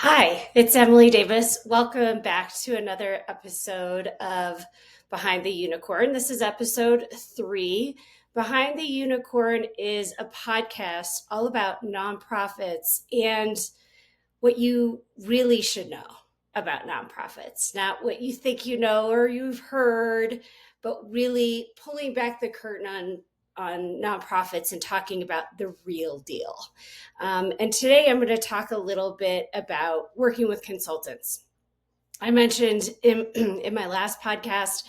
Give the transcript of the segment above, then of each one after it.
Hi, it's Emily Davis. Welcome back to another episode of Behind the Unicorn. This is episode 3. Behind the Unicorn is a podcast all about nonprofits and what you really should know about nonprofits, not what you think you know or you've heard, but really pulling back the curtain on nonprofits and talking about the real deal. And today I'm going to talk a little bit about working with consultants. I mentioned in my last podcast,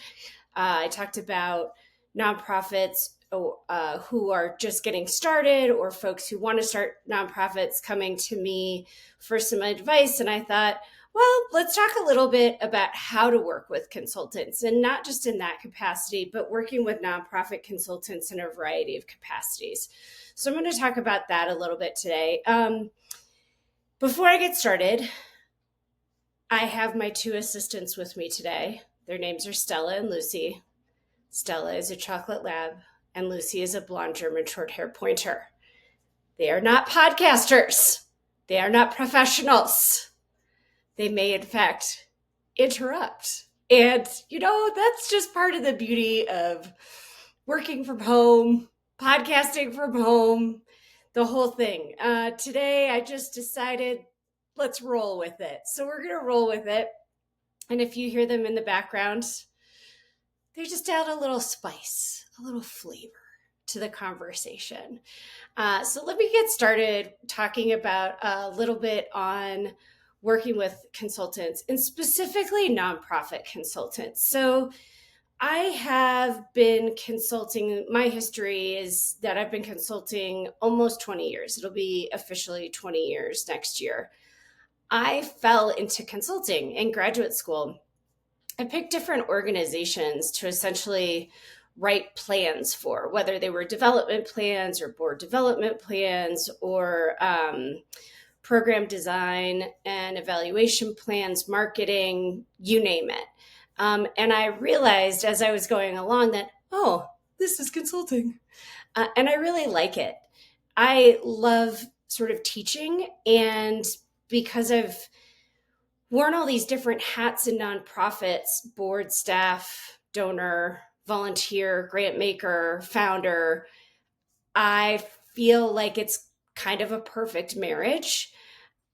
I talked about nonprofits who are just getting started or folks who want to start nonprofits coming to me for some advice. And I thought, well, let's talk a little bit about how to work with consultants, and not just in that capacity, but working with nonprofit consultants in a variety of capacities. So I'm going to talk about that a little bit today. Before I get started, I have my 2 assistants with me today. Their names are Stella and Lucy. Stella is a chocolate lab, and Lucy is a blonde German short hair pointer. They are not podcasters. They are not professionals. They may, in fact, interrupt. And, that's just part of the beauty of working from home, podcasting from home, the whole thing. Today, I just decided, let's roll with it. So we're going to roll with it. And if you hear them in the background, they just add a little spice, a little flavor to the conversation. So let me get started talking about a little bit on working with consultants, and specifically nonprofit consultants. So I have been consulting. My history is that I've been consulting almost 20 years. It'll be officially 20 years next year. I fell into consulting in graduate school. I picked different organizations to essentially write plans for, whether they were development plans or board development plans or program design and evaluation plans, marketing, you name it. And I realized as I was going along that, this is consulting. And I really like it. I love sort of teaching, and because I've worn all these different hats in nonprofits, board, staff, donor, volunteer, grant maker, founder, I feel like it's kind of a perfect marriage.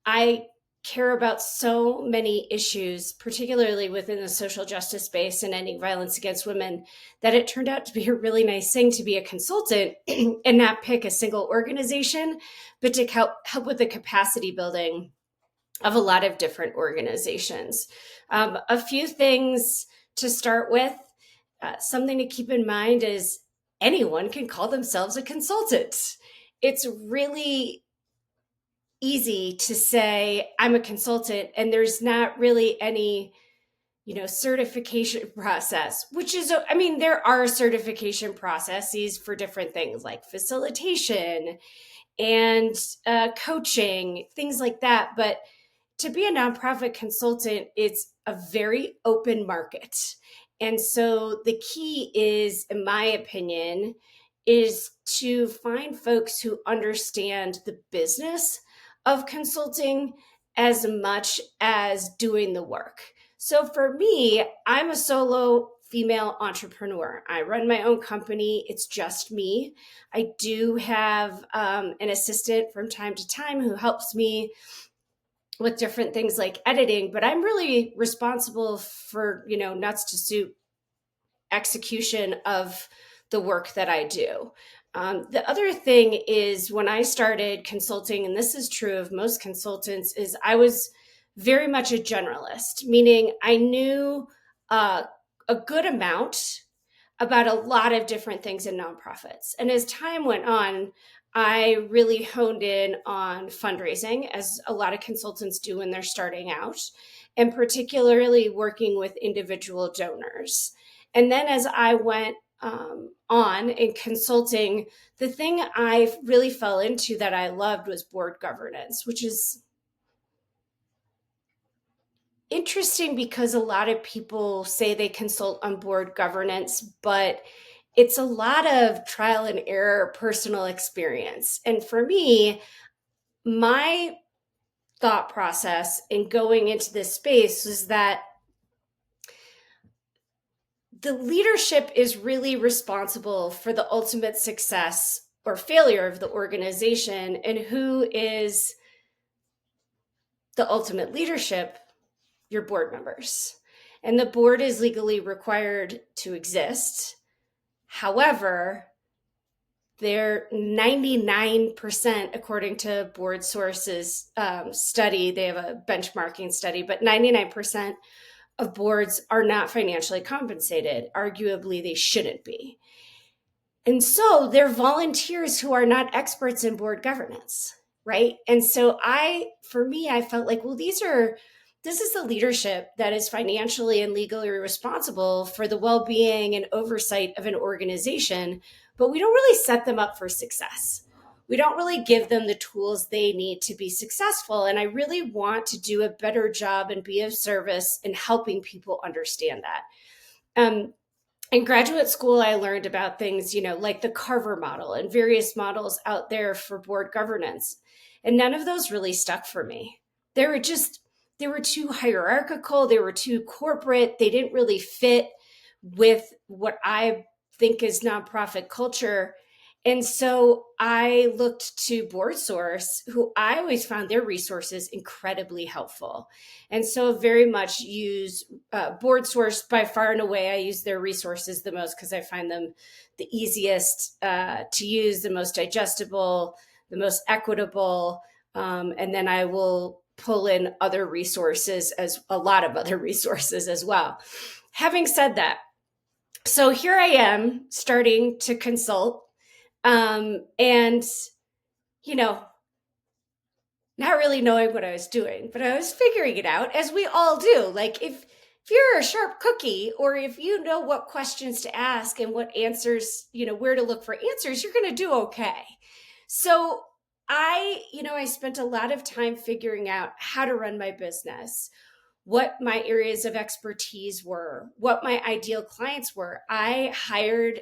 I care about so many issues, particularly within the social justice space and ending violence against women, that it turned out to be a really nice thing to be a consultant and not pick a single organization, but to help with the capacity building of a lot of different organizations. A few things to start with. Something to keep in mind is anyone can call themselves a consultant. It's really easy to say I'm a consultant, and there's not really any certification process, which is, there are certification processes for different things like facilitation and coaching, things like that. But to be a nonprofit consultant, it's a very open market. And so the key is, in my opinion, is to find folks who understand the business of consulting as much as doing the work. So for me, I'm a solo female entrepreneur. I run my own company. It's just me. I do have an assistant from time to time who helps me with different things like editing, but I'm really responsible for, nuts to soup execution of the work that I do. The other thing is, when I started consulting, and this is true of most consultants, is I was very much a generalist, meaning I knew a good amount about a lot of different things in nonprofits. And as time went on, I really honed in on fundraising, as a lot of consultants do when they're starting out, and particularly working with individual donors. And then as I went on in consulting, the thing I really fell into that I loved was board governance, which is interesting because a lot of people say they consult on board governance, but it's a lot of trial and error, personal experience. And for me, my thought process in going into this space was that the leadership is really responsible for the ultimate success or failure of the organization. And who is the ultimate leadership? Your board members. And the board is legally required to exist. However, they're 99%, according to Board Sources study, they have a benchmarking study, but 99% of boards are not financially compensated. Arguably, they shouldn't be. And so they're volunteers who are not experts in board governance, right? And so for me, I felt like, well, this is the leadership that is financially and legally responsible for the well-being and oversight of an organization, but we don't really set them up for success. We don't really give them the tools they need to be successful. And I really want to do a better job and be of service in helping people understand that. In graduate school, I learned about things, like the Carver model and various models out there for board governance. And none of those really stuck for me. They were too hierarchical. They were too corporate. They didn't really fit with what I think is nonprofit culture. And so I looked to BoardSource, who I always found their resources incredibly helpful. And so very much use BoardSource by far and away. I use their resources the most because I find them the easiest to use, the most digestible, the most equitable. And then I will pull in other resources, as a lot of other resources as well. Having said that, so here I am starting to consult. And, not really knowing what I was doing, but I was figuring it out, as we all do. Like if you're a sharp cookie, or if you know what questions to ask and what answers, where to look for answers, you're going to do okay. So I spent a lot of time figuring out how to run my business, what my areas of expertise were, what my ideal clients were. I hired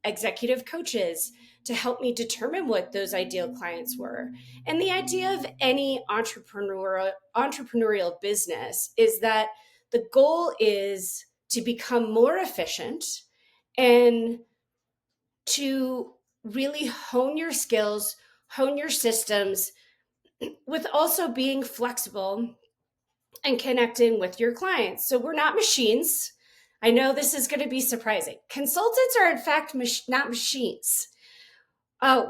executive coaches to help me determine what those ideal clients were. And the idea of any entrepreneurial business is that the goal is to become more efficient and to really hone your skills, hone your systems, with also being flexible and connecting with your clients. So we're not machines. I know this is going to be surprising. Consultants are, in fact, not machines.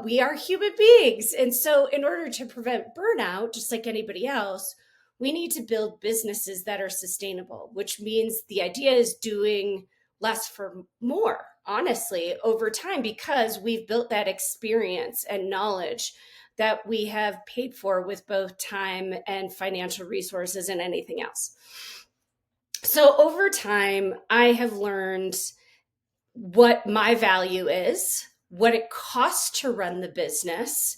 We are human beings. And so in order to prevent burnout, just like anybody else, we need to build businesses that are sustainable, which means the idea is doing less for more, honestly, over time, because we've built that experience and knowledge that we have paid for with both time and financial resources and anything else. So over time, I have learned what my value is, what it costs to run the business,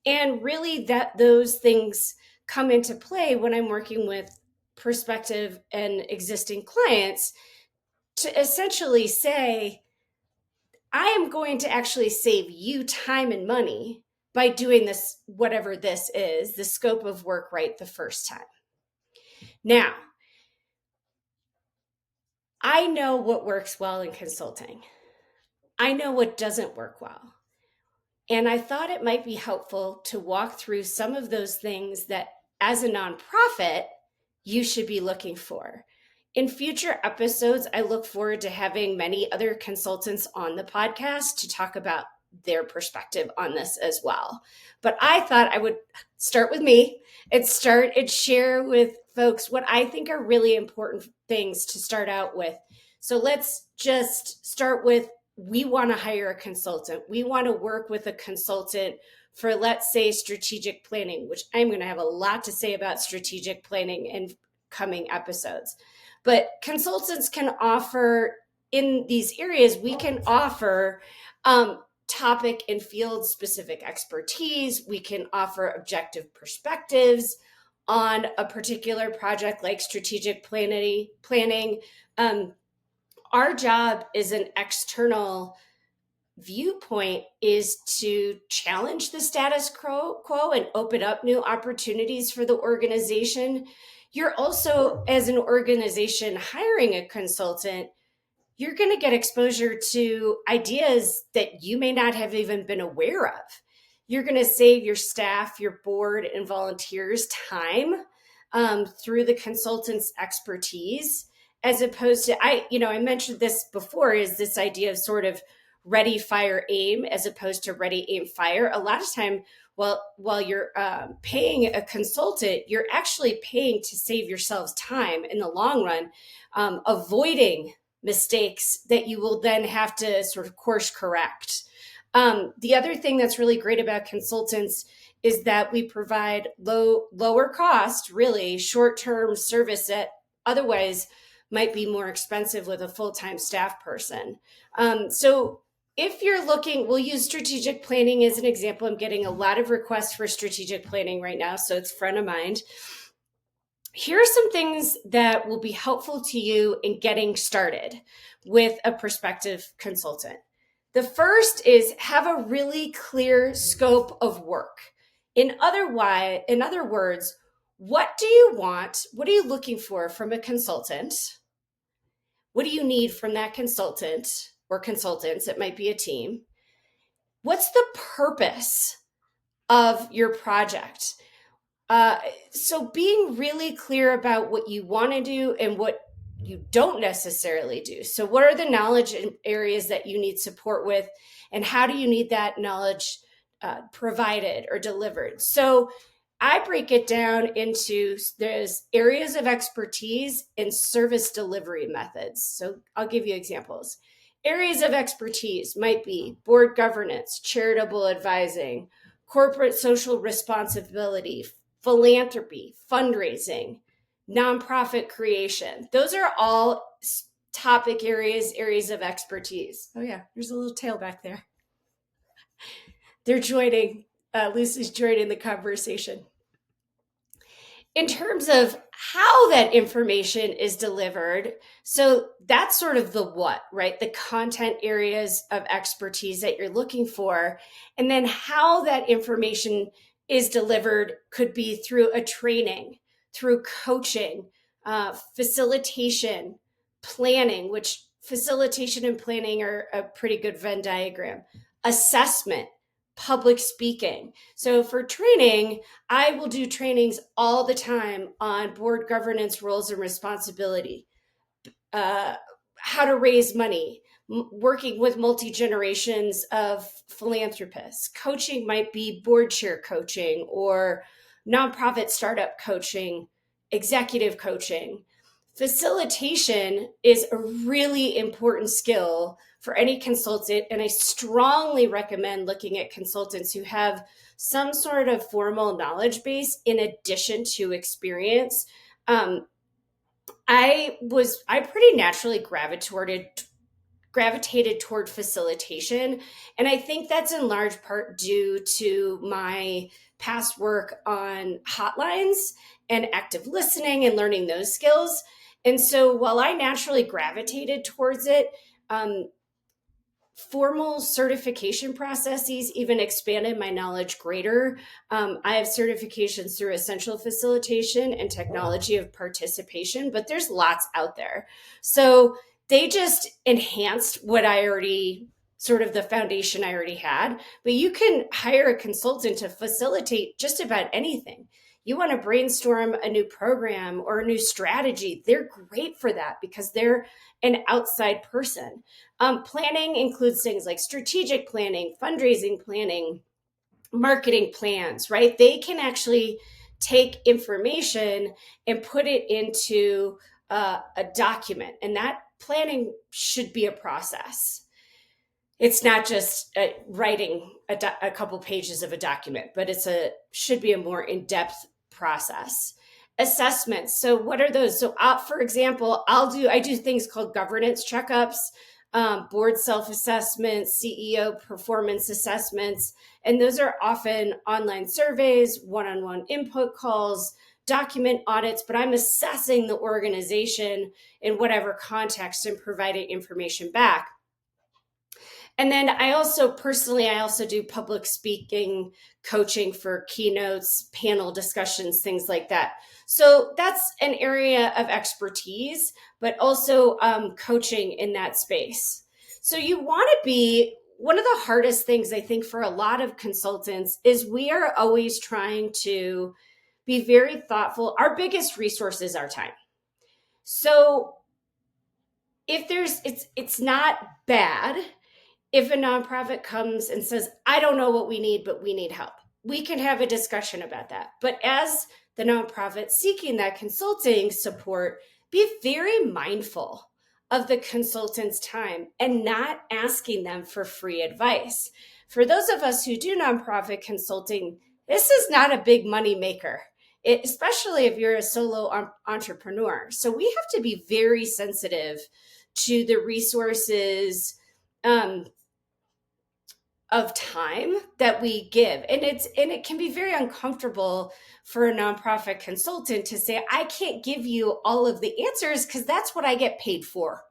and really that those things come into play when I'm working with prospective and existing clients, to essentially say, I am going to actually save you time and money by doing this, whatever this is, the scope of work, right, the first time. Now, I know what works well in consulting. I know what doesn't work well. And I thought it might be helpful to walk through some of those things that, as a nonprofit, you should be looking for. In future episodes, I look forward to having many other consultants on the podcast to talk about their perspective on this as well. But I thought I would start with me and share with folks what I think are really important things to start out with. So let's just start with, we want to hire a consultant. We want to work with a consultant for, let's say, strategic planning, which I'm going to have a lot to say about strategic planning in coming episodes. But consultants can offer, in these areas, we can offer topic and field specific expertise. We can offer objective perspectives on a particular project like strategic planning. Our job is an external viewpoint is to challenge the status quo and open up new opportunities for the organization. You're also, as an organization, hiring a consultant. You're going to get exposure to ideas that you may not have even been aware of. You're going to save your staff, your board, and volunteers time through the consultant's expertise, as opposed to, I mentioned this before, is this idea of sort of ready, fire, aim, as opposed to ready, aim, fire. A lot of time, while you're paying a consultant, you're actually paying to save yourselves time in the long run, avoiding mistakes that you will then have to sort of course correct. The other thing that's really great about consultants is that we provide lower cost, really short-term service that otherwise might be more expensive with a full-time staff person. So if you're looking, we'll use strategic planning as an example. I'm getting a lot of requests for strategic planning right now, so it's front of mind. Here are some things that will be helpful to you in getting started with a prospective consultant. The first is have a really clear scope of work. In other words, what do you want? What are you looking for from a consultant? What do you need from that consultant or consultants? It might be a team. What's the purpose of your project? So being really clear about what you want to do and what you don't necessarily do. So what are the knowledge areas that you need support with, and how do you need that knowledge provided or delivered? So I break it down into there's areas of expertise and service delivery methods. So I'll give you examples. Areas of expertise might be board governance, charitable advising, corporate social responsibility, philanthropy, fundraising, nonprofit creation. Those are all topic areas of expertise. Oh yeah, there's a little tail back there. They're joining, Lucy's joining the conversation. In terms of how that information is delivered, so that's sort of the what, right? The content areas of expertise that you're looking for. And then how that information is delivered could be through a training, through coaching, facilitation, planning, which facilitation and planning are a pretty good Venn diagram, assessment, public speaking. So for training, I will do trainings all the time on board governance, roles and responsibility, how to raise money, working with multi-generations of philanthropists. Coaching might be board chair coaching or nonprofit startup coaching, executive coaching. Facilitation is a really important skill for any consultant, and I strongly recommend looking at consultants who have some sort of formal knowledge base in addition to experience. I pretty naturally gravitated toward facilitation, and I think that's in large part due to my past work on hotlines and active listening and learning those skills. And so while I naturally gravitated towards it, formal certification processes even expanded my knowledge greater. I have certifications through essential facilitation and technology of participation, but there's lots out there. So they just enhanced what I already, sort of the foundation I already had. But you can hire a consultant to facilitate just about anything. You want to brainstorm a new program or a new strategy, they're great for that because they're an outside person. Planning includes things like strategic planning, fundraising planning, marketing plans, right? They can actually take information and put it into a document, and that planning should be a process. It's not just writing a couple pages of a document, but should be a more in-depth process. Assessments. So what are those? So for example, I do things called governance checkups, board self-assessments, CEO performance assessments, and those are often online surveys, one-on-one input calls, document audits, but I'm assessing the organization in whatever context and providing information back. And then I also do public speaking coaching for keynotes, panel discussions, things like that. So that's an area of expertise, but also coaching in that space. So you want to be one of the hardest things I think for a lot of consultants is we are always trying to be very thoughtful. Our biggest resource is our time. So if it's not bad if a nonprofit comes and says, I don't know what we need, but we need help. We can have a discussion about that. But as the nonprofit seeking that consulting support, be very mindful of the consultant's time and not asking them for free advice. For those of us who do nonprofit consulting, this is not a big money maker, especially if you're a solo entrepreneur. So we have to be very sensitive to the resources of time that we give. And it can be very uncomfortable for a nonprofit consultant to say, I can't give you all of the answers because that's what I get paid for.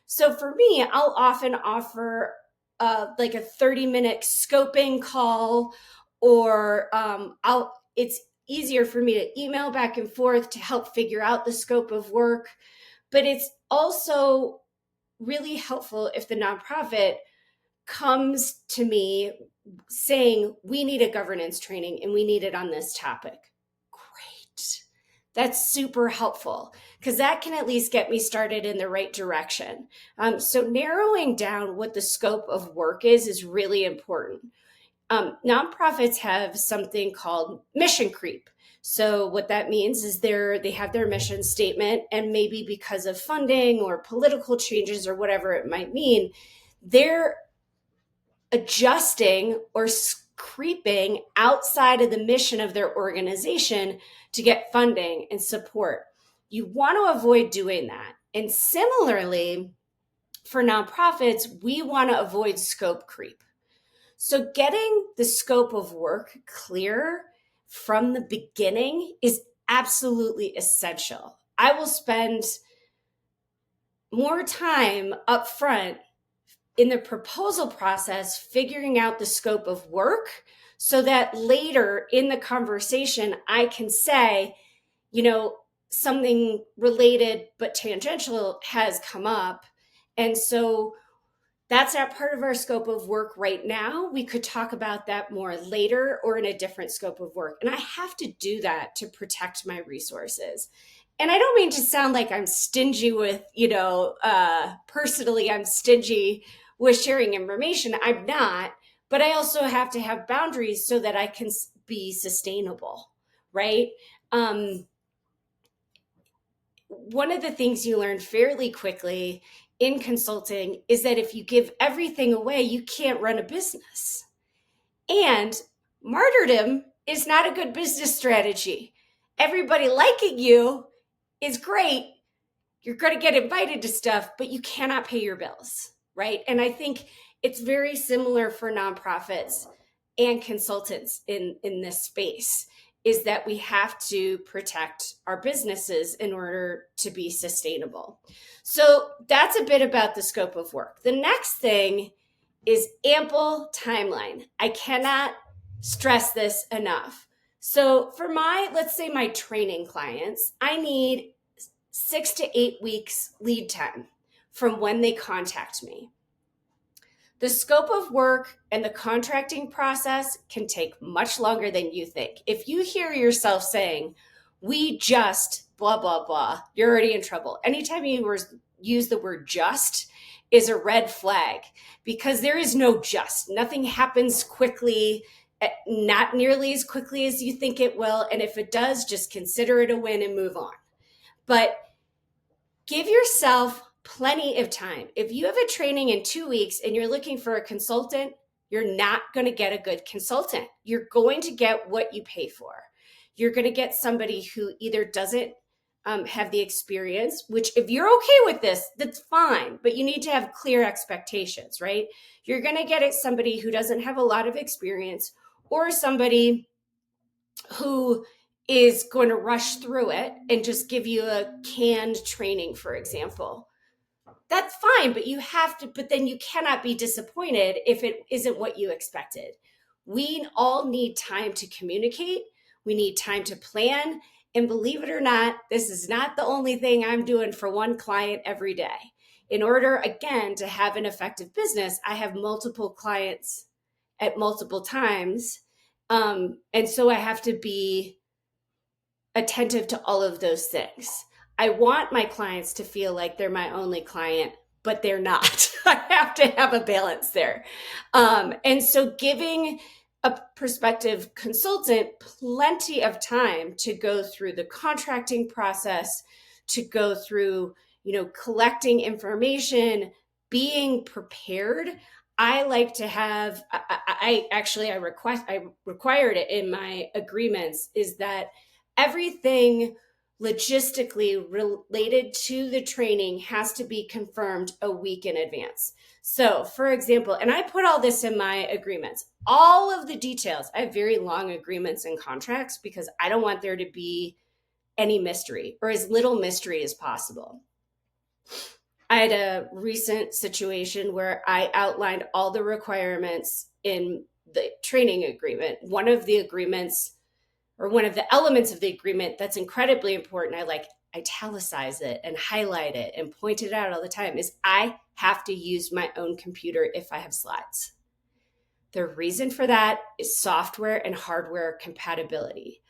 So for me, I'll often offer like a 30-minute scoping call, or it's easier for me to email back and forth to help figure out the scope of work. But it's also really helpful if the nonprofit comes to me saying, we need a governance training and we need it on this topic. Great. That's super helpful because that can at least get me started in the right direction. So narrowing down what the scope of work is really important. Nonprofits have something called mission creep. So what that means is they have their mission statement, and maybe because of funding or political changes or whatever it might mean, they're adjusting or creeping outside of the mission of their organization to get funding and support. You want to avoid doing that. And similarly, for nonprofits, we want to avoid scope creep. So getting the scope of work clear from the beginning is absolutely essential. I will spend more time up front in the proposal process figuring out the scope of work so that later in the conversation I can say, something related but tangential has come up. And so that's not part of our scope of work right now. We could talk about that more later or in a different scope of work. And I have to do that to protect my resources. And I don't mean to sound like I'm stingy with, personally, I'm stingy with sharing information. I'm not, but I also have to have boundaries so that I can be sustainable, right? One of the things you learn fairly quickly in consulting is that if you give everything away, you can't run a business. And martyrdom is not a good business strategy. Everybody liking you is great. You're going to get invited to stuff, but you cannot pay your bills, right? And I think it's very similar for nonprofits and consultants in this space, is that we have to protect our businesses in order to be sustainable. So that's a bit about the scope of work. The next thing is ample timeline. I cannot stress this enough. So for let's say my training clients, I need 6 to 8 weeks lead time from when they contact me. The scope of work and the contracting process can take much longer than you think. If you hear yourself saying, we just blah, blah, blah, you're already in trouble. Anytime you use the word just is a red flag, because there is no just. Nothing happens quickly, not nearly as quickly as you think it will. And if it does, just consider it a win and move on. But give yourself plenty of time. If you have a training in 2 weeks and you're looking for a consultant, you're not going to get a good consultant. You're going to get what you pay for. You're going to get somebody who either doesn't have the experience, which if you're okay with this, that's fine, but you need to have clear expectations, right? You're going to get somebody who doesn't have a lot of experience, or somebody who is going to rush through it and just give you a canned training, for example. that's fine, but you have to, but then you cannot be disappointed if it isn't what you expected. We all need time to communicate. We need time to plan. And believe it or not, this is not the only thing I'm doing for one client every day. In order, again, to have an effective business, I have multiple clients at multiple times. And so I have to be attentive to all of those things. I want my clients to feel like they're my only client, but they're not. I have to have a balance there. And so giving a prospective consultant plenty of time to go through the contracting process, to go through, collecting information, being prepared. I like to have, I required it in my agreements, is that everything logistically related to the training has to be confirmed a week in advance. So, for example, and I put all this in my agreements, all of the details. I have very long agreements and contracts because I don't want there to be any mystery, or as little mystery as possible. I had a recent situation where I outlined all the requirements in the training agreement. One of the elements of the agreement that's incredibly important, I italicize it and highlight it and point it out all the time, is I have to use my own computer if I have slides. The reason for that is software and hardware compatibility.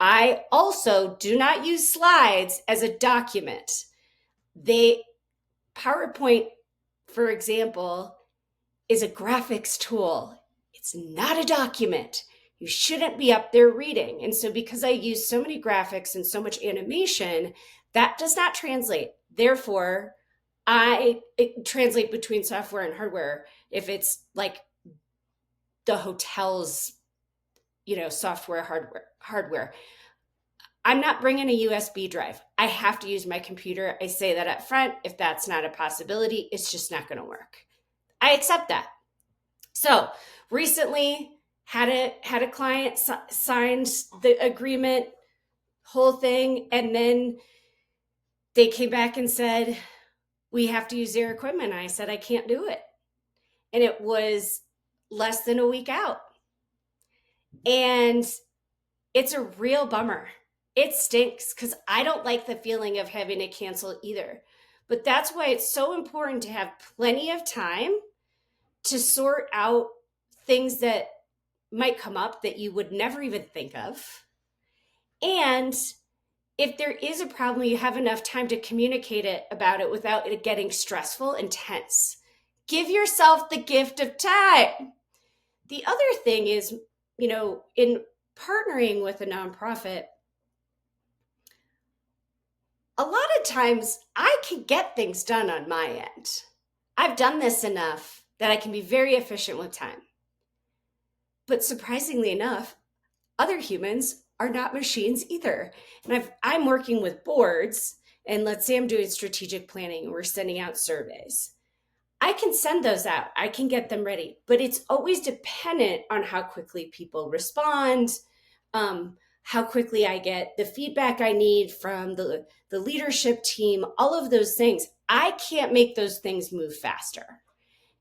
I also do not use slides as a document. PowerPoint, for example, is a graphics tool. It's not a document. You shouldn't be up there reading. And so because I use so many graphics and so much animation, that does not translate. Therefore, it translate between software and hardware. If it's like the hotel's, software, hardware, I'm not bringing a USB drive. I have to use my computer. I say that up front. If that's not a possibility, it's just not going to work. I accept that. So recently had a client signed the agreement, whole thing, and then they came back and said, we have to use their equipment. I said, I can't do it. And it was less than a week out. And it's a real bummer. It stinks because I don't like the feeling of having to cancel either. But that's why it's so important to have plenty of time to sort out things that might come up that you would never even think of. And if there is a problem, you have enough time to communicate about it without it getting stressful and tense. Give yourself the gift of time. The other thing is, in partnering with a nonprofit, a lot of times I can get things done on my end. I've done this enough that I can be very efficient with time. But surprisingly enough, other humans are not machines either. And I'm working with boards, and let's say I'm doing strategic planning and we're sending out surveys. I can send those out. I can get them ready, but it's always dependent on how quickly people respond, how quickly I get the feedback I need from the leadership team, all of those things. I can't make those things move faster.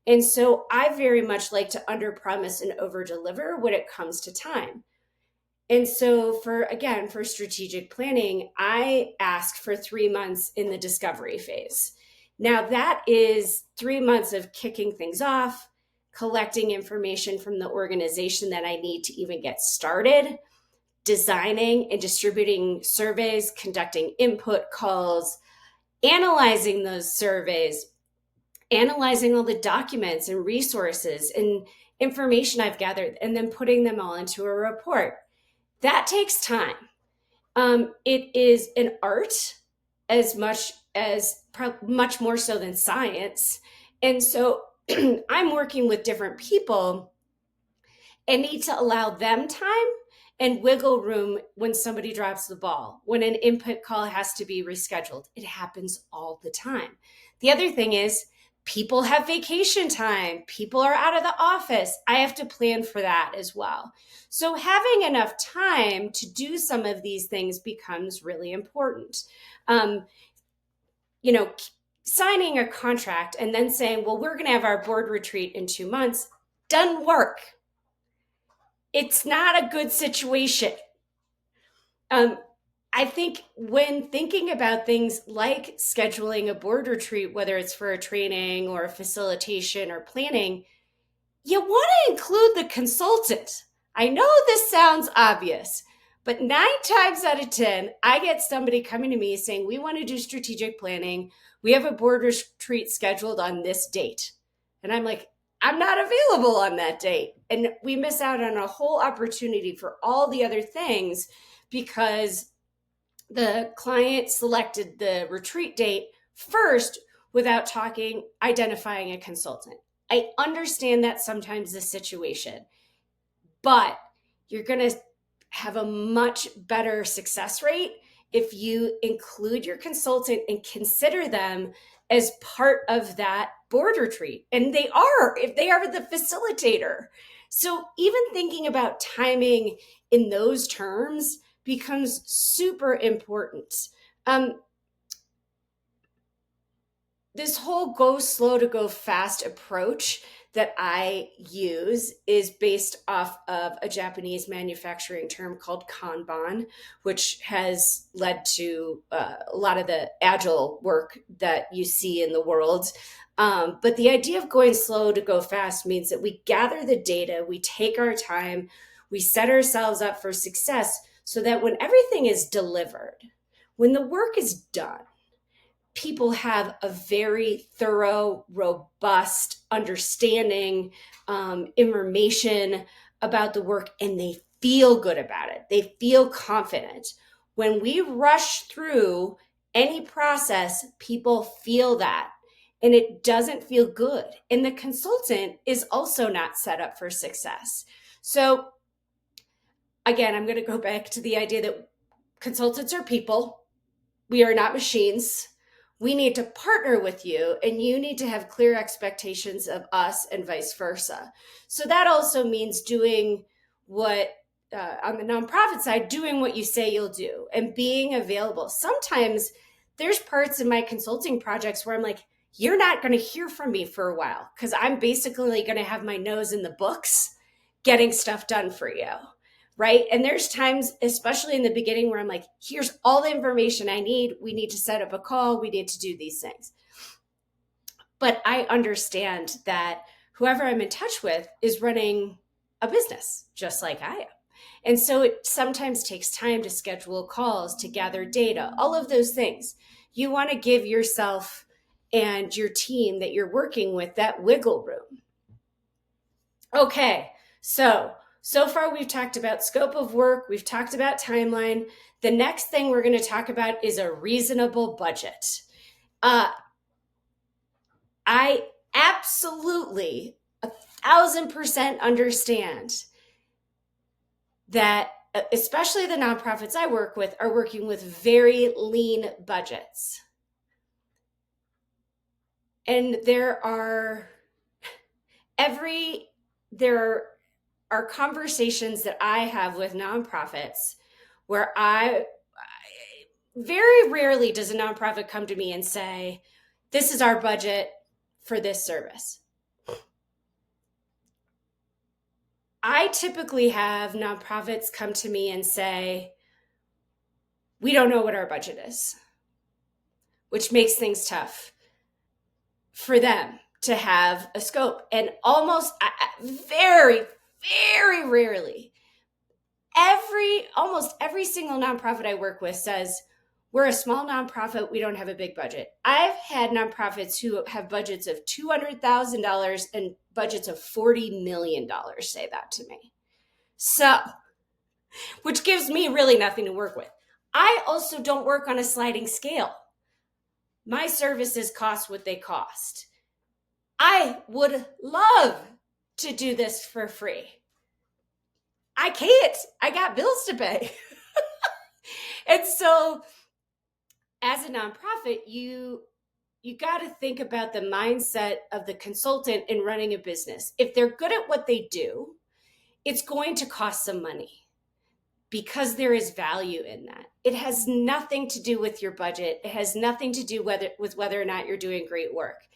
And so I very much like to underpromise and overdeliver when it comes to time. And so for strategic planning, I ask for 3 months in the discovery phase. Now that is 3 months of kicking things off, collecting information from the organization that I need to even get started, designing and distributing surveys, conducting input calls, analyzing those surveys, analyzing all the documents and resources and information I've gathered, and then putting them all into a report. That takes time. It is an art as much more so than science. And so I'm working with different people and need to allow them time and wiggle room when somebody drops the ball, when an input call has to be rescheduled. It happens all the time. The other thing is people have vacation time. People are out of the office. I have to plan for that as well. So having enough time to do some of these things becomes really important. signing a contract and then saying, well, we're going to have our board retreat in 2 months, doesn't work. It's not a good situation. I think when thinking about things like scheduling a board retreat, whether it's for a training or a facilitation or planning, you want to include the consultant. I know this sounds obvious, but 9 times out of 10, I get somebody coming to me saying, we want to do strategic planning. We have a board retreat scheduled on this date. And I'm like, I'm not available on that date. And we miss out on a whole opportunity for all the other things because the client selected the retreat date first without identifying a consultant. I understand that sometimes the situation, but you're going to have a much better success rate if you include your consultant and consider them as part of that board retreat. And they are, if they are the facilitator. So even thinking about timing in those terms becomes super important. This whole go slow to go fast approach that I use is based off of a Japanese manufacturing term called Kanban, which has led to a lot of the agile work that you see in the world. But the idea of going slow to go fast means that we gather the data, we take our time, we set ourselves up for success so that when everything is delivered, when the work is done, people have a very thorough, robust understanding, information about the work, and they feel good about it. They feel confident. When we rush through any process, people feel that, and it doesn't feel good. And the consultant is also not set up for success. So again, I'm going to go back to the idea that consultants are people. We are not machines. We need to partner with you, and you need to have clear expectations of us and vice versa. So that also means doing what, on the nonprofit side, doing what you say you'll do and being available. Sometimes there's parts in my consulting projects where I'm like, you're not going to hear from me for a while because I'm basically going to have my nose in the books getting stuff done for you. Right. And there's times, especially in the beginning, where I'm like, here's all the information I need. We need to set up a call. We need to do these things. But I understand that whoever I'm in touch with is running a business just like I am. And so it sometimes takes time to schedule calls, to gather data, all of those things. You want to give yourself and your team that you're working with that wiggle room. Okay, so far we've talked about scope of work, we've talked about timeline. The next thing we're going to talk about is a reasonable budget. I absolutely 1,000% understand that especially the nonprofits I work with are working with very lean budgets. And there are conversations that I have with nonprofits where I very rarely does a nonprofit come to me and say, this is our budget for this service. I typically have nonprofits come to me and say, we don't know what our budget is, which makes things tough for them to have a scope. And almost very, very rarely, almost every single nonprofit I work with says, we're a small nonprofit, we don't have a big budget. I've had nonprofits who have budgets of $200,000 and budgets of $40 million say that to me. So, which gives me really nothing to work with. I also don't work on a sliding scale. My services cost what they cost. I would love to do this for free. I can't. I got bills to pay. And so as a nonprofit, you got to think about the mindset of the consultant in running a business. If they're good at what they do, it's going to cost some money. because there is value in that. It has nothing to do with your budget. It has nothing to do with whether or not you're doing great work.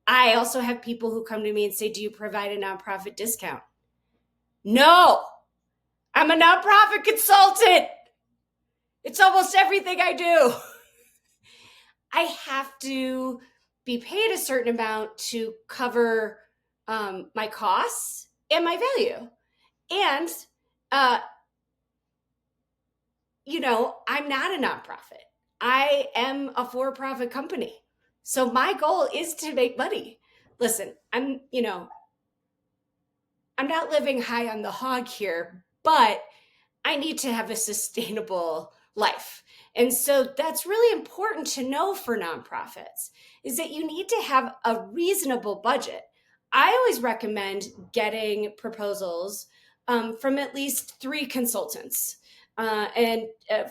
I also have people who come to me and say, do you provide a nonprofit discount? No, I'm a nonprofit consultant. It's almost everything I do. I have to be paid a certain amount to cover my costs and my value. And, I'm not a nonprofit. I am a for-profit company. So my goal is to make money. Listen, I'm not living high on the hog here, but I need to have a sustainable life. And so that's really important to know for nonprofits, is that you need to have a reasonable budget. I always recommend getting proposals from at least 3 consultants and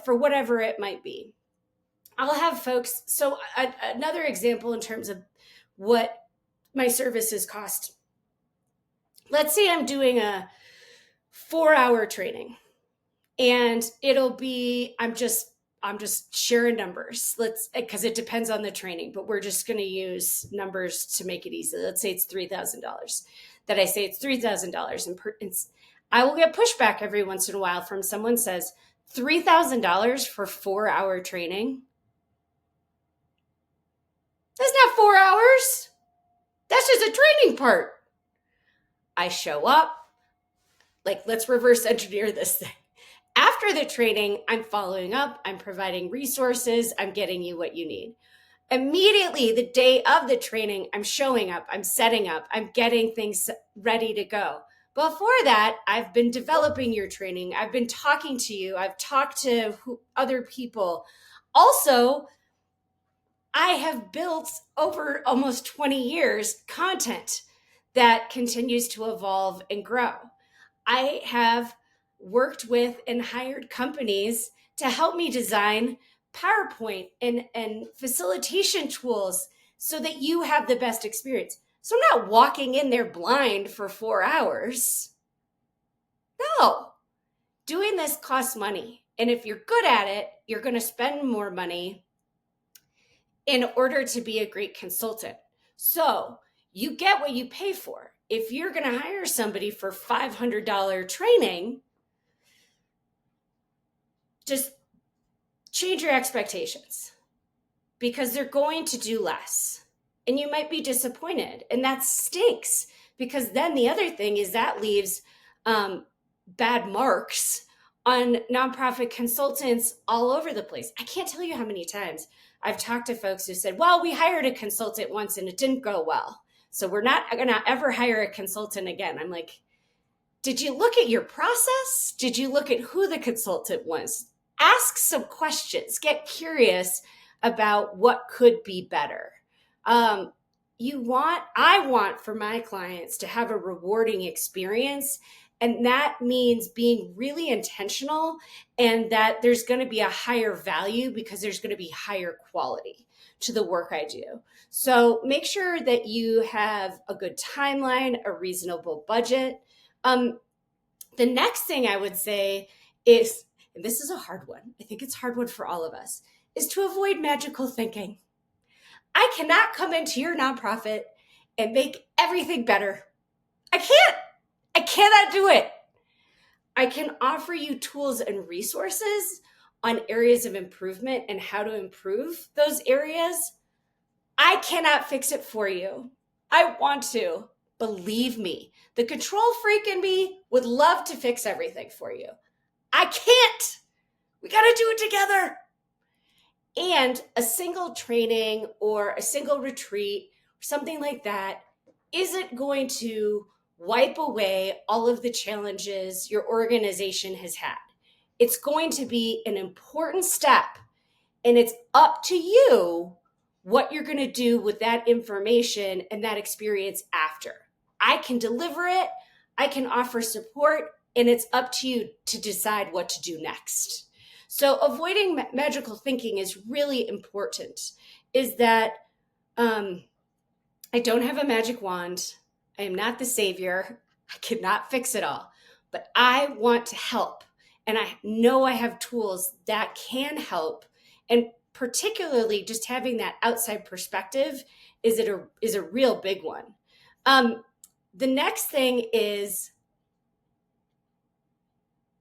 for whatever it might be. I'll have folks. So another example in terms of what my services cost. Let's say I'm doing a 4-hour training, and it'll be, I'm just sharing numbers. Because it depends on the training, but we're just going to use numbers to make it easy. Let's say it's $3,000. That I say it's $3,000, and I will get pushback every once in a while from someone says $3,000 for 4-hour training. That's not 4 hours. That's just a training part. I show up, let's reverse engineer this thing. After the training, I'm following up, I'm providing resources, I'm getting you what you need. Immediately, the day of the training, I'm showing up, I'm setting up, I'm getting things ready to go. Before that, I've been developing your training. I've been talking to you. I've talked to other people. Also, I have built over almost 20 years content that continues to evolve and grow. I have worked with and hired companies to help me design PowerPoint and facilitation tools so that you have the best experience. So I'm not walking in there blind for 4 hours. No, doing this costs money. And if you're good at it, you're going to spend more money in order to be a great consultant. So you get what you pay for. If you're going to hire somebody for $500 training, just change your expectations, because they're going to do less and you might be disappointed. And that stinks, because then the other thing is that leaves bad marks on nonprofit consultants all over the place. I can't tell you how many times I've talked to folks who said, well, we hired a consultant once and it didn't go well, so we're not going to ever hire a consultant again. I'm like, did you look at your process? Did you look at who the consultant was? Ask some questions. Get curious about what could be better. I want for my clients to have a rewarding experience. And that means being really intentional, and that there's going to be a higher value because there's going to be higher quality to the work I do. So make sure that you have a good timeline, a reasonable budget. The next thing I would say is, and this is a hard one, I think it's a hard one for all of us, is to avoid magical thinking. I cannot come into your nonprofit and make everything better. I cannot do it. I can offer you tools and resources on areas of improvement and how to improve those areas. I cannot fix it for you. I want to. Believe me, the control freak in me would love to fix everything for you. I can't. We got to do it together. And a single training or a single retreat, something like that, isn't going to wipe away all of the challenges your organization has had. It's going to be an important step, and it's up to you what you're going to do with that information and that experience after. I can deliver it, I can offer support, and it's up to you to decide what to do next. So avoiding magical thinking is really important, is that I don't have a magic wand. I am not the savior. I cannot fix it all, but I want to help. And I know I have tools that can help. And particularly just having that outside perspective is a real big one. The next thing is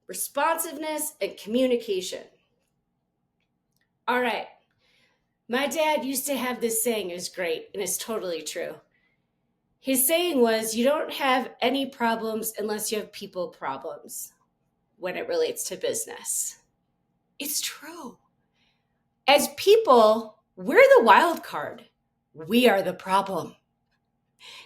responsiveness and communication. All right. My dad used to have this saying, it was great, and it's totally true. His saying was, you don't have any problems unless you have people problems when it relates to business. It's true. As people, we're the wild card. We are the problem.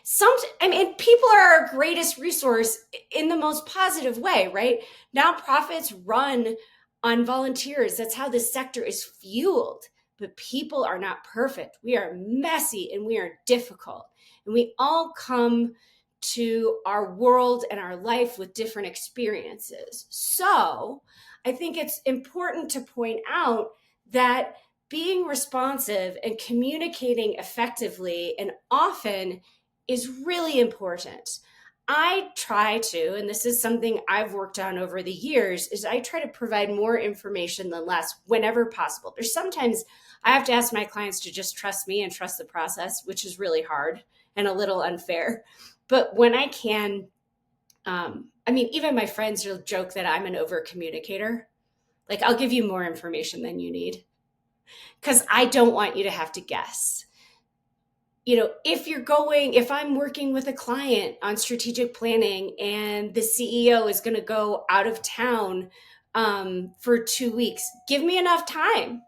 People are our greatest resource in the most positive way, right? Nonprofits run on volunteers. That's how this sector is fueled. But people are not perfect. We are messy and we are difficult. And we all come to our world and our life with different experiences. So I think it's important to point out that being responsive and communicating effectively and often is really important. I try to, and this is something I've worked on over the years, is I try to provide more information than less whenever possible. There's sometimes I have to ask my clients to just trust me and trust the process, which is really hard and a little unfair. But when I can, even my friends will joke that I'm an over communicator. Like, I'll give you more information than you need because I don't want you to have to guess. If I'm working with a client on strategic planning and the CEO is going to go out of town for 2 weeks, give me enough time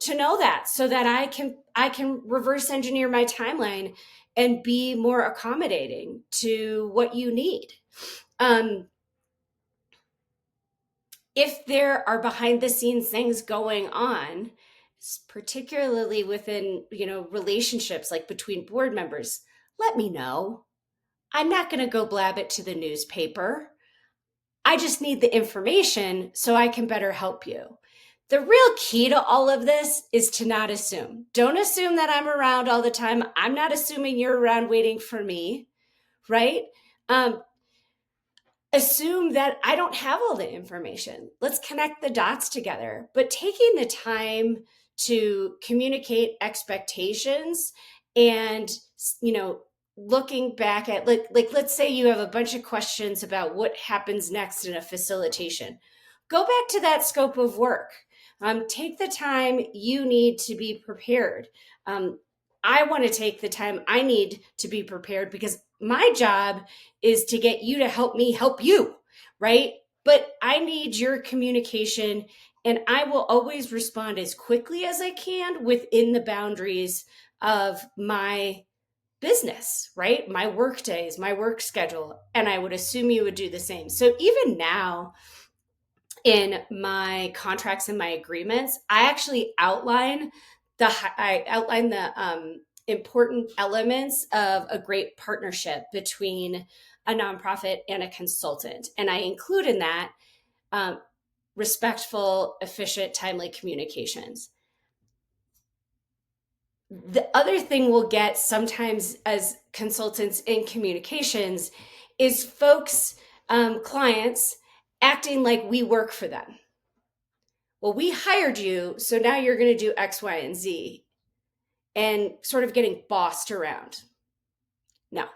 to know that so that I can reverse engineer my timeline and be more accommodating to what you need. If there are behind the scenes things going on, particularly within, relationships like between board members, let me know. I'm not going to go blab it to the newspaper. I just need the information so I can better help you. The real key to all of this is to not assume. Don't assume that I'm around all the time. I'm not assuming you're around waiting for me, right? Assume that I don't have all the information. Let's connect the dots together. But taking the time to communicate expectations and, looking back at like let's say you have a bunch of questions about what happens next in a facilitation. Go back to that scope of work. Take the time you need to be prepared. I want to take the time I need to be prepared because my job is to get you to help me help you, right? But I need your communication, and I will always respond as quickly as I can within the boundaries of my business, right? My work days, my work schedule. And I would assume you would do the same. So even now, in my contracts and my agreements, I actually outline the important elements of a great partnership between a nonprofit and a consultant, and I include in that respectful, efficient, timely communications. The other thing we'll get sometimes as consultants in communications is folks, clients, acting like we work for them. Well, we hired you, so now you're going to do X, Y, and Z, and sort of getting bossed around. No.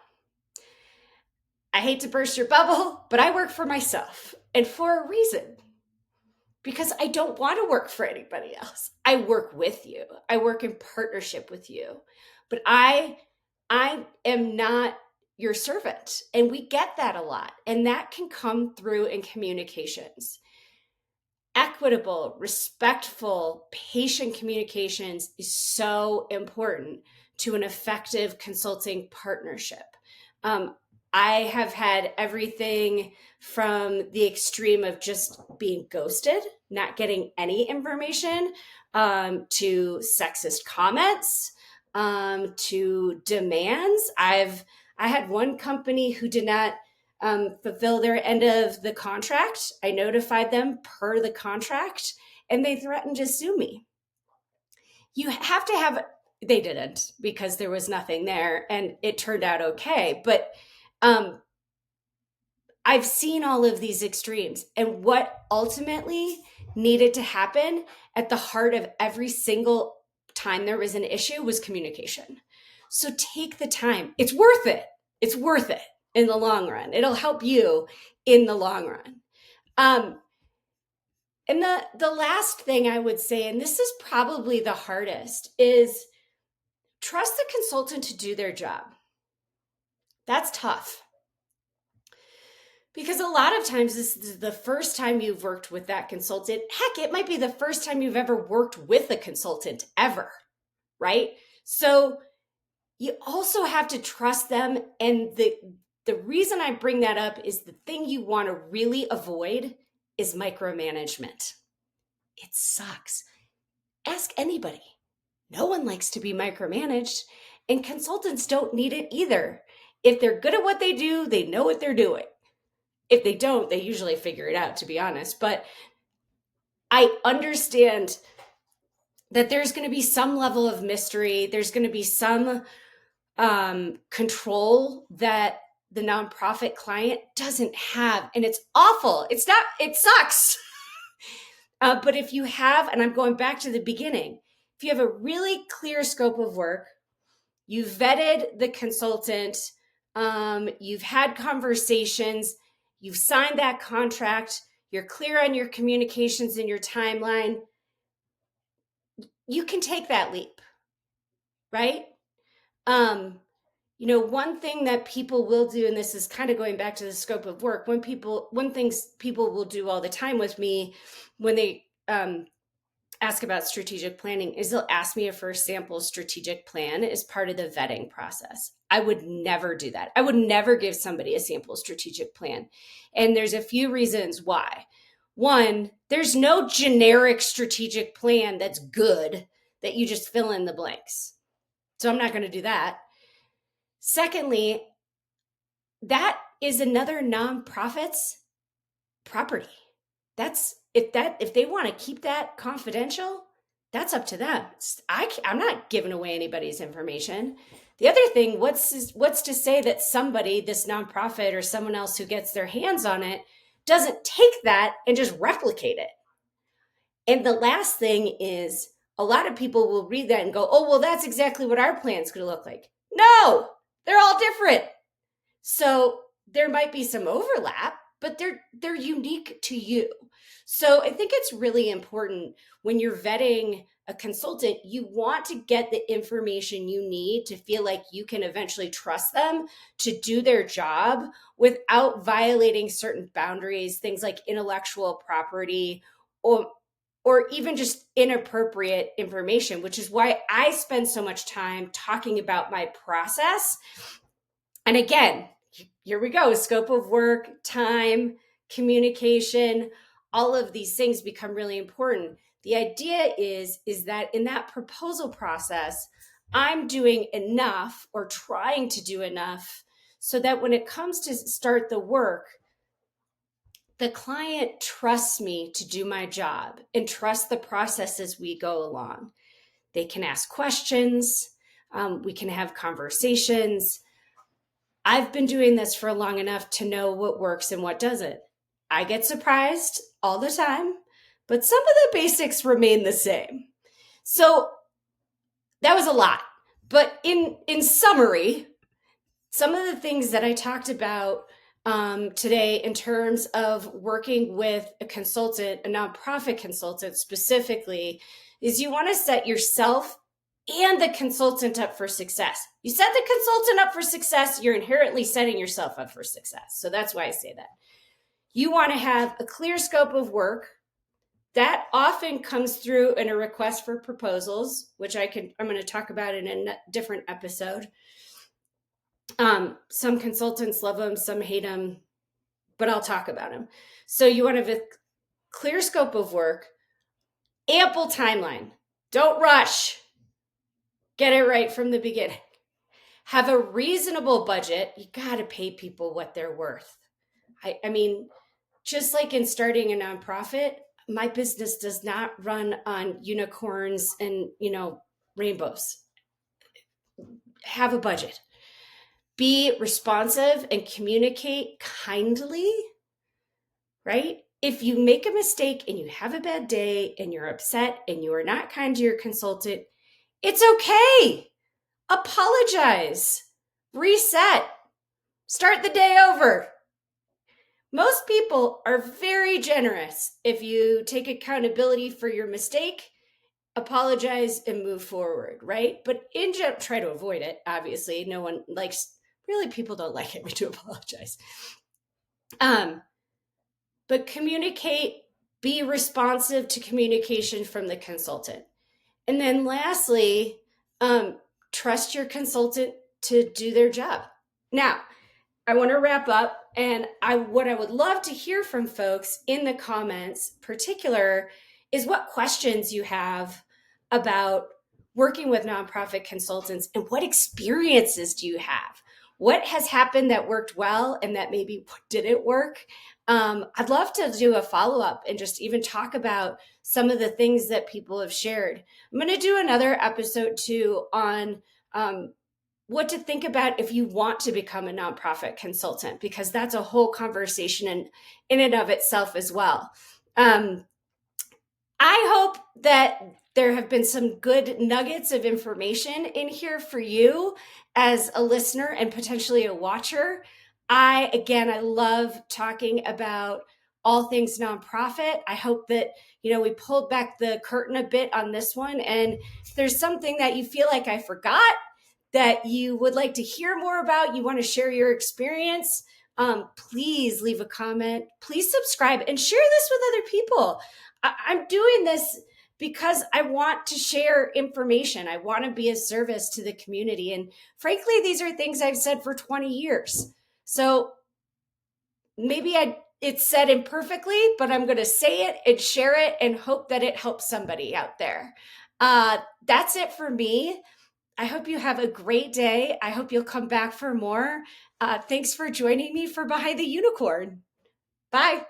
I hate to burst your bubble, but I work for myself, and for a reason. Because I don't want to work for anybody else. I work with you. I work in partnership with you. But I am not your servant. And we get that a lot. And that can come through in communications. Equitable, respectful, patient communications is so important to an effective consulting partnership. I have had everything from the extreme of just being ghosted, not getting any information, to sexist comments, to demands. I had one company who did not fulfill their end of the contract. I notified them per the contract, and they threatened to sue me. You have to have, they didn't because there was nothing there, and it turned out okay. But I've seen all of these extremes, and what ultimately needed to happen at the heart of every single time there was an issue was communication. So take the time. It's worth it. It's worth it in the long run. It'll help you in the long run. And the last thing I would say, and this is probably the hardest, is trust the consultant to do their job. That's tough. Because a lot of times this is the first time you've worked with that consultant. Heck, it might be the first time you've ever worked with a consultant ever, right? So you also have to trust them. And the reason I bring that up is the thing you want to really avoid is micromanagement. It sucks. Ask anybody. No one likes to be micromanaged, and consultants don't need it either. If they're good at what they do, they know what they're doing. If they don't, they usually figure it out, to be honest. But I understand that there's going to be some level of mystery. There's going to be some control that the nonprofit client doesn't have. And it's awful. It sucks. But if you have, and I'm going back to the beginning, if you have a really clear scope of work, you've vetted the consultant, you've had conversations, you've signed that contract, you're clear on your communications and your timeline, you can take that leap, right? One thing that people will do, and this is kind of going back to the scope of work, one thing people will do all the time with me when they ask about strategic planning is they'll ask me for a sample strategic plan as part of the vetting process. I would never do that. I would never give somebody a sample strategic plan. And there's a few reasons why. One, there's no generic strategic plan that's good that you just fill in the blanks. So I'm not going to do that. Secondly, that is another nonprofit's property. If they want to keep that confidential, that's up to them. I'm not giving away anybody's information. The other thing, what's to say that somebody, this nonprofit or someone else who gets their hands on it, doesn't take that and just replicate it? And the last thing is, a lot of people will read that and go, oh, well, that's exactly what our plan's going to look like. No, they're all different. So there might be some overlap, but they're unique to you. So I think it's really important when you're vetting a consultant, you want to get the information you need to feel like you can eventually trust them to do their job without violating certain boundaries, things like intellectual property or even just inappropriate information, which is why I spend so much time talking about my process. And again, here we go, scope of work, time, communication, all of these things become really important. The idea is that in that proposal process, I'm doing enough or trying to do enough so that when it comes to start the work, the client trusts me to do my job and trust the process as we go along. They can ask questions. We can have conversations. I've been doing this for long enough to know what works and what doesn't. I get surprised all the time, but some of the basics remain the same. So that was a lot. But in summary, some of the things that I talked about today in terms of working with a consultant, a nonprofit consultant specifically, is you want to set yourself and the consultant up for success. You set the consultant up for success, you're inherently setting yourself up for success. So that's why I say that. You want to have a clear scope of work. That often comes through in a request for proposals, which I'm going to talk about in a different episode. Some consultants love them, some hate them, but I'll talk about them. So you want to have a clear scope of work, ample timeline. Don't rush. Get it right from the beginning. Have a reasonable budget. You got to pay people what they're worth. I mean, just like in starting a nonprofit, my business does not run on unicorns and, rainbows. Have a budget. be responsive and communicate kindly, right? If you make a mistake and you have a bad day and you're upset and you are not kind to your consultant, it's okay. Apologize, reset, start the day over. Most people are very generous if you take accountability for your mistake, apologize, and move forward, right? But in general, try to avoid it. Obviously, no one likes, really, people don't like it to apologize. But communicate, be responsive to communication from the consultant. And then lastly, trust your consultant to do their job. Now, I want to wrap up, and what I would love to hear from folks in the comments, particular, is what questions you have about working with nonprofit consultants and what experiences do you have? What has happened that worked well and that maybe didn't work? I'd love to do a follow-up and just even talk about some of the things that people have shared. I'm going to do another episode too on what to think about if you want to become a nonprofit consultant, because that's a whole conversation in and of itself as well. I hope that there have been some good nuggets of information in here for you as a listener and potentially a watcher. I love talking about all things nonprofit. I hope that, we pulled back the curtain a bit on this one. And if there's something that you feel like I forgot, that you would like to hear more about, you want to share your experience, please leave a comment. Please subscribe and share this with other people. I'm doing this because I want to share information. I want to be a service to the community. And frankly, these are things I've said for 20 years. So maybe it's said imperfectly, but I'm going to say it and share it and hope that it helps somebody out there. That's it for me. I hope you have a great day. I hope you'll come back for more. Thanks for joining me for Behind the Unicorn. Bye.